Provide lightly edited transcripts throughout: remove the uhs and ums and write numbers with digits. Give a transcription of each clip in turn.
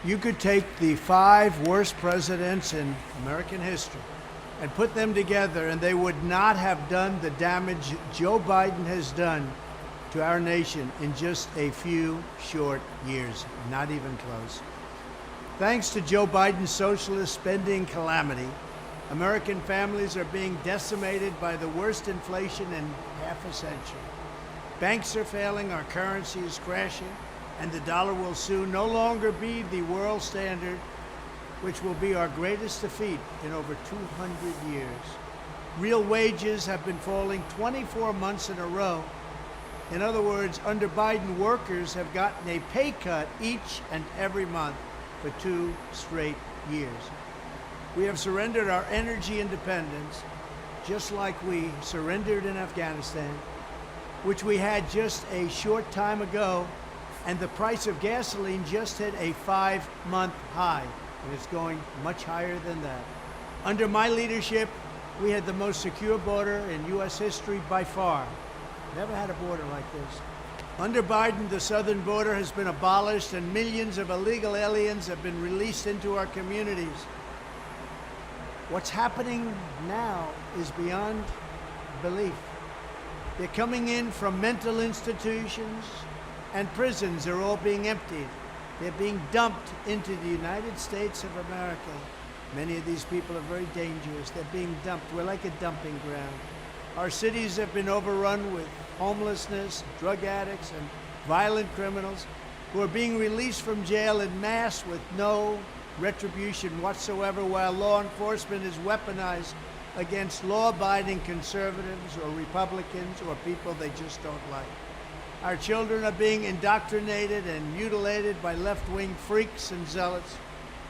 You could take the 5 worst presidents in American history and put them together, and they would not have done the damage Joe Biden has done to our nation in just a few short years. Not even close. Thanks to Joe Biden's socialist spending calamity, American families are being decimated by the worst inflation in half a century. Banks are failing, our currency is crashing, and the dollar will soon no longer be the world standard, which will be our greatest defeat in over 200 years. Real wages have been falling 24 months in a row. In other words, under Biden, workers have gotten a pay cut each and every month for 2 straight years. We have surrendered our energy independence, just like we surrendered in Afghanistan, which we had just a short time ago, and the price of gasoline just hit a 5-month high, and it's going much higher than that. Under my leadership, we had the most secure border in U.S. history by far. Never had a border like this. Under Biden, the southern border has been abolished and millions of illegal aliens have been released into our communities. What's happening now is beyond belief. They're coming in from mental institutions and prisons. They're all being emptied. They're being dumped into the United States of America. Many of these people are very dangerous. They're being dumped. We're like a dumping ground. Our cities have been overrun with homelessness, drug addicts, and violent criminals who are being released from jail en masse with no retribution whatsoever, while law enforcement is weaponized against law-abiding conservatives or Republicans or people they just don't like. Our children are being indoctrinated and mutilated by left-wing freaks and zealots.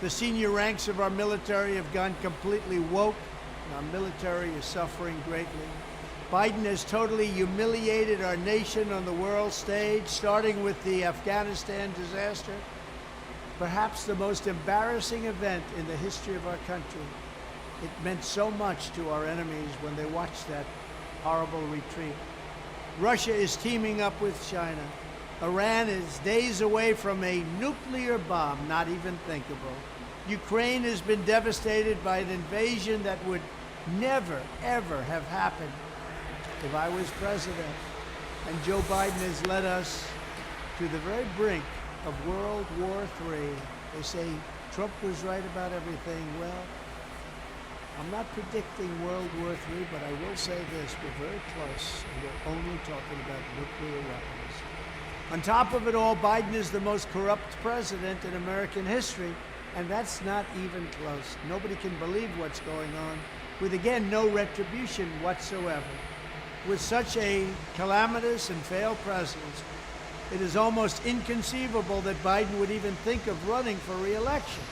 The senior ranks of our military have gone completely woke, and our military is suffering greatly. Biden has totally humiliated our nation on the world stage, starting with the Afghanistan disaster, perhaps the most embarrassing event in the history of our country. It meant so much to our enemies when they watched that horrible retreat. Russia is teaming up with China. Iran is days away from a nuclear bomb, not even thinkable. Ukraine has been devastated by an invasion that would never, ever have happened if I was president. And Joe Biden has led us to the very brink of World War III. They say Trump was right about everything. Well, I'm not predicting World War III, but I will say this, we're very close, and we're only talking about nuclear weapons. On top of it all, Biden is the most corrupt president in American history, and that's not even close. Nobody can believe what's going on, with, again, no retribution whatsoever. With such a calamitous and failed presidency, it is almost inconceivable that Biden would even think of running for re-election.